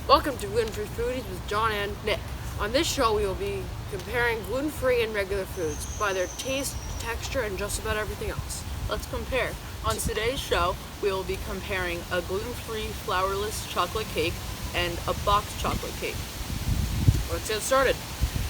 Welcome to Gluten-Free Foodies with John and Nick. On this show, we will be comparing gluten-free and regular foods by their taste, texture, and just about everything else. Let's compare. On today's show, we will be comparing a gluten-free flourless chocolate cake and a boxed chocolate cake. Let's get started.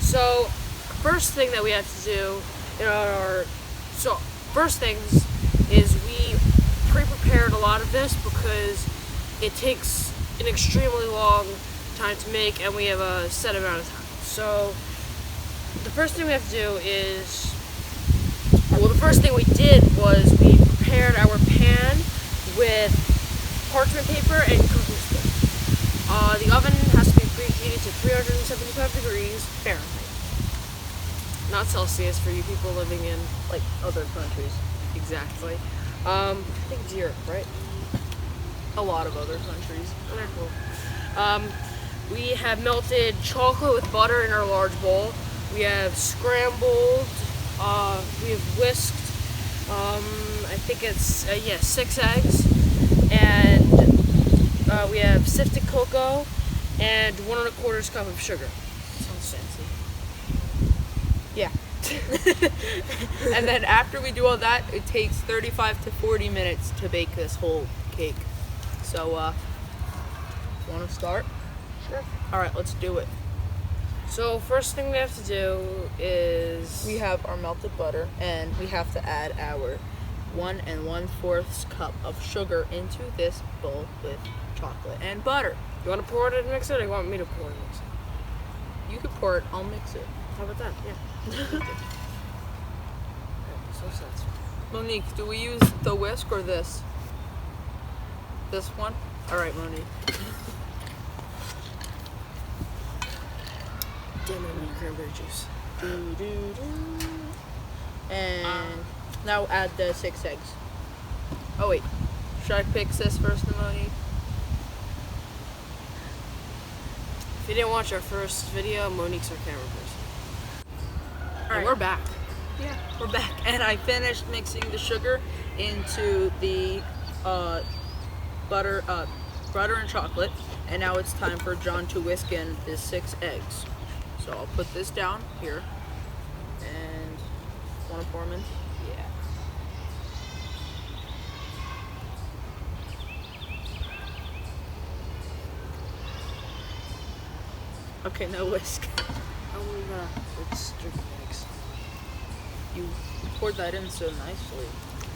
So, first thing that we have to do first things is we pre-prepared a lot of this because it takes an extremely long time to make and we have a set amount of time. So, the first thing we have to do is, the first thing we did was we prepared our pan with parchment paper and cooking spoon. The oven has to be preheated to 375 degrees Fahrenheit. Not Celsius for you people living in Like other countries. exactly. I think it's Europe, right? A lot of other countries. They're cool. We have melted chocolate with butter in our large bowl. We have scrambled. We have whisked. I think it's 6 eggs, and we have sifted cocoa and 1 1/4 cup of sugar. Sounds fancy. Yeah. And then after we do all that, it takes 35 to 40 minutes to bake this whole cake. So, want to start? Sure. All right, let's do it. So first thing we have to do is We have our melted butter, and we have to add our 1 1/4 cup of sugar into this bowl with chocolate and butter. You want to pour it in a mixer, or do you want me to pour it in a mixer? You could pour it, I'll mix it. How about that? Yeah. So satisfying. Monique, do we use the whisk or this? This one? All right, Monique. Damn it, I need cranberry juice. And now add the 6 eggs. Oh wait, should I fix this first, Monique? If you didn't watch our first video, Monique's our camera person. All right, We're back. Yeah, we're back. And I finished mixing the sugar into the butter and chocolate. And now it's time for John to whisk in his 6 eggs. So I'll put this down here. And want to pour them in? Yeah. Okay, now whisk. It's drinking eggs. You poured that in so nicely.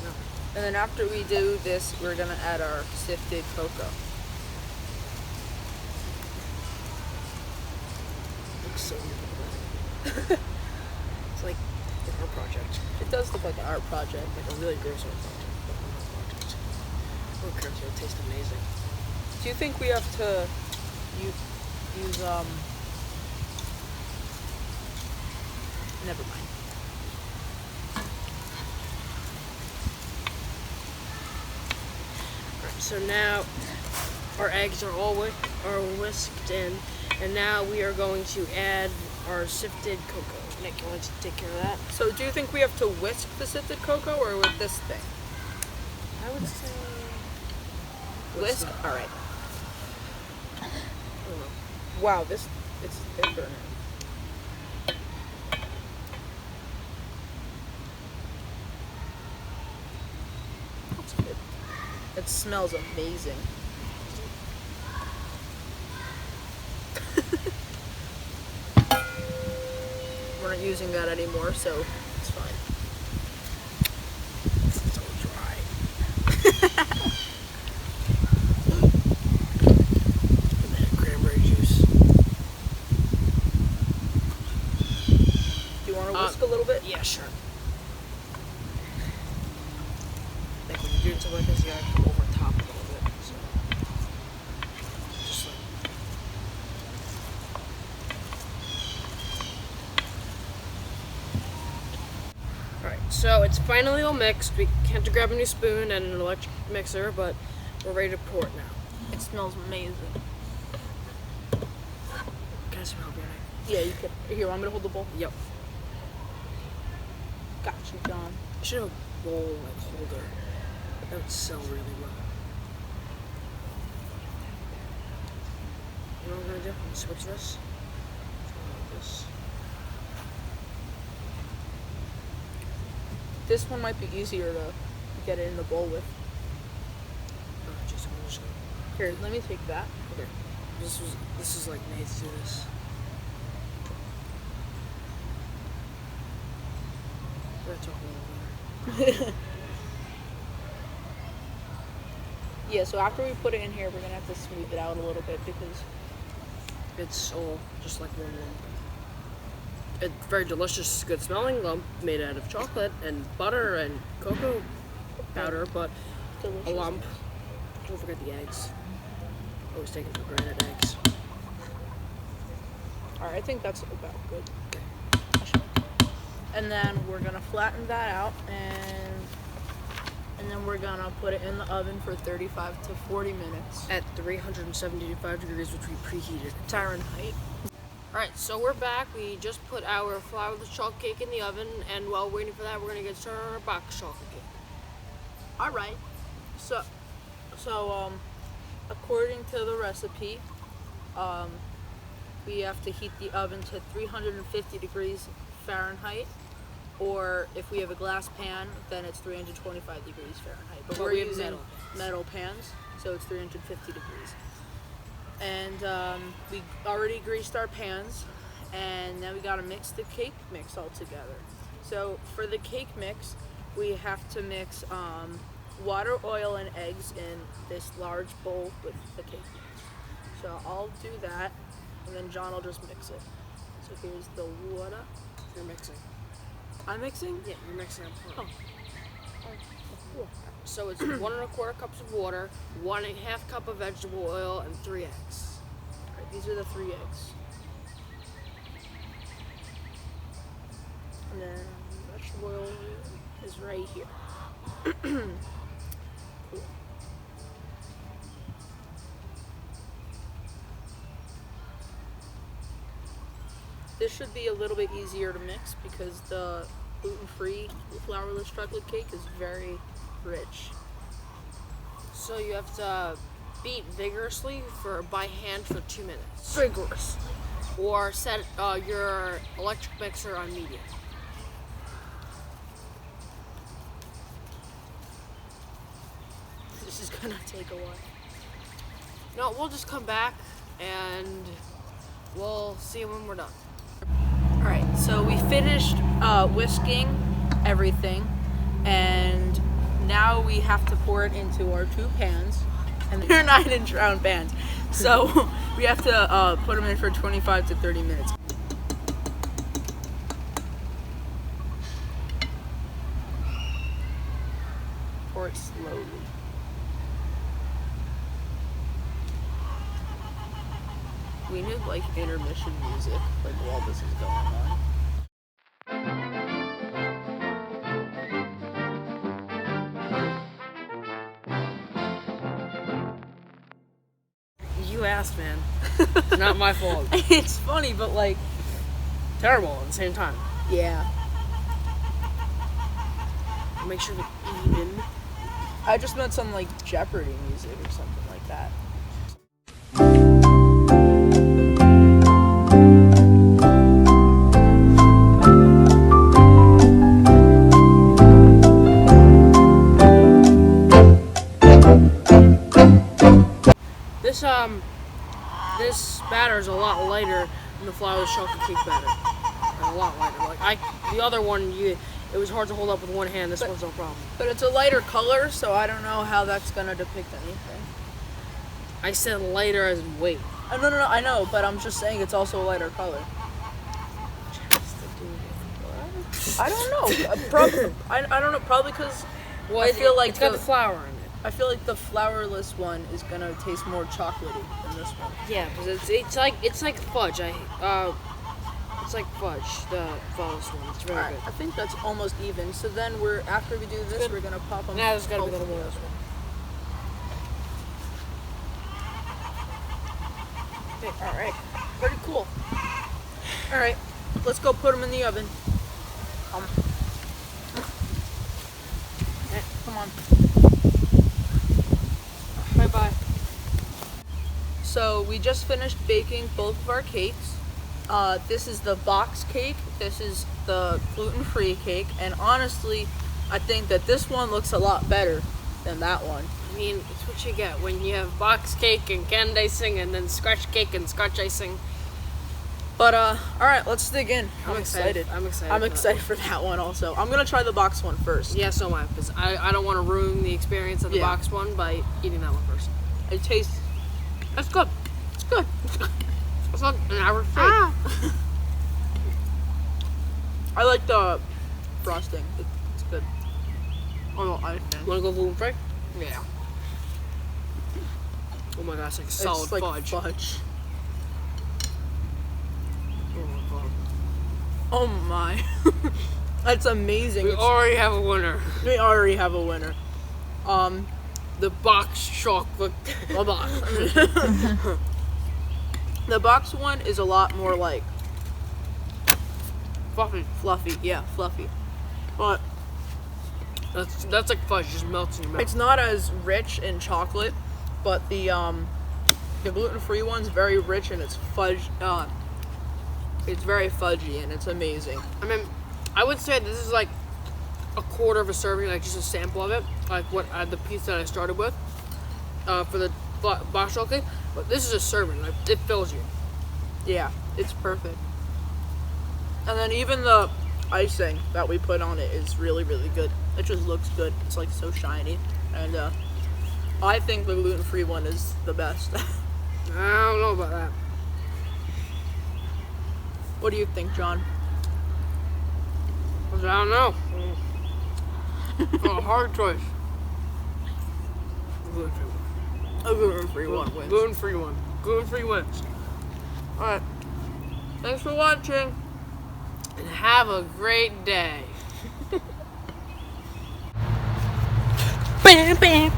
No. And then after we do this, we're gonna add our sifted cocoa. Looks so good. It's like an art project. It does look like an art project. Like a really gross art project. But an art project. Oh, curves will taste amazing. Do you think we have to use never mind. Alright, so now our eggs are all whisked in, and now we are going to add our sifted cocoa. Nick, you want to take care of that? So do you think we have to whisk the sifted cocoa or with this thing? I would say Whisk? that? Alright. I don't know. Wow, it's thicker now. That's good. It smells amazing. We're not using that anymore, so it's fine. It's so dry. And then cranberry juice. Do you want to whisk a little bit? Yeah, sure. Like when you're doing something like this, you gotta come over top a little bit. So just like alright, so it's finally all mixed. We have to grab a new spoon and an electric mixer, but we're ready to pour it now. It smells amazing. Can I smell it? Yeah, you can. Here, want me to hold the bowl? Yep. Got you, John. I should have a bowl like holder. That would sell really well. You know what I'm gonna do? I'm gonna switch this. Like this. This one might be easier to get it in the bowl with. I'm just gonna. Here, let me take that. Okay. This is like made to do this. We're gonna talk a little bit. Yeah, so after we put it in here, we're gonna have to smooth it out a little bit because It's all just like one lump. It's very delicious, good smelling lump made out of chocolate and butter and cocoa powder, but delicious. a lump. Don't forget the eggs. Always taking for granted eggs. Alright, I think that's about good. And then we're gonna flatten that out and then we're gonna put it in the oven for 35 to 40 minutes. At 375 degrees, which we preheated. Fahrenheit. Alright, so we're back. We just put our flourless chocolate cake in the oven, and while waiting for that, we're gonna get started on our box chocolate cake. Alright. So according to the recipe, we have to heat the oven to 350 degrees Fahrenheit, or if we have a glass pan, then it's 325 degrees Fahrenheit. But we're we have using metal pans, so it's 350 degrees. And we already greased our pans, and now we gotta mix the cake mix all together. So for the cake mix, we have to mix water, oil, and eggs in this large bowl with the cake mix. So I'll do that, and then John will just mix it. So here's the water. You're mixing. I'm mixing? Yeah, you're mixing. Oh. Cool. So it's 1 1/4 cups of water, 1½ cup of vegetable oil, and 3 eggs. Alright, these are the 3 eggs. And then vegetable oil is right here. Cool. This should be a little bit easier to mix because the gluten-free flourless chocolate cake is very rich. So you have to beat vigorously by hand for 2 minutes. Vigorous. Or set your electric mixer on medium. This is gonna take a while. No, we'll just come back and we'll see when we're done. Alright, so we finished whisking everything, and now we have to pour it into our 2 pans, and they're 9-inch round pans. So we have to put them in for 25 to 30 minutes. Pour it slowly. We need like intermission music, like while this is going on. You asked, man. Not my fault. It's funny, but like, Terrible at the same time. yeah. Make sure to even. I just meant some like Jeopardy music or something like that. This batter is a lot lighter than the flourless chocolate cake batter. A lot lighter. Like the other one, it was hard to hold up with one hand. This one's no problem. But it's a lighter color, so I don't know how that's gonna depict anything. I said lighter as in weight. No, I know, but I'm just saying it's also a lighter color. I don't know. I don't know. Probably because I feel like it's got the flour in it. I feel like the flourless one is gonna taste more chocolatey than this one. Yeah, because it's like fudge. It's like fudge. The flourless one. It's very Alright, good. I think that's almost even. So then after we do this, Good. we're gonna pop them. Now there's gotta be a little more. Okay, alright. Pretty cool. Alright, let's go put them in the oven. Come on. Bye-bye. So we just finished baking both of our cakes. This is the box cake. This is the gluten-free cake. And honestly, I think that this one looks a lot better than that one. I mean, it's what you get when you have box cake and canned icing and then scratch cake and scotch icing. But all right, let's dig in. I'm excited. I'm excited. I'm excited for that one also. I'm gonna try the box one first. Yeah, so am I, because I don't want to ruin the experience of the Yeah. box one by eating that one first. It tastes. That's good. It's good. It's not an average cake. I like the frosting. It's good. Oh, I understand. Want to go gluten free? Yeah. Oh my gosh, like solid It's like fudge. Oh my god. Oh my. That's amazing. We already have a winner. We already have a winner. The box chocolate. The box one is a lot more like Fluffy. yeah, fluffy. But That's like fudge, just melts in your mouth. it's not as rich in chocolate, but the gluten-free one's very rich and it's fudge. It's very fudgy and it's amazing. I mean, I would say this is like a quarter of a serving, like just a sample of it, like what the piece that I started with for the box chocolate. But this is a serving, like it fills you. Yeah, it's perfect. And then even the icing that we put on it is really, really good. It just looks good. It's like so shiny. And I think the gluten-free one is the best. I don't know about that. What do you think, John? I don't know. Oh, hard choice. Gluten-free one. A gluten-free one wins. Gluten-free one. Gluten-free wins. Alright. Thanks for watching. And have a great day. Bam, bam,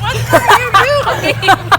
What are you doing?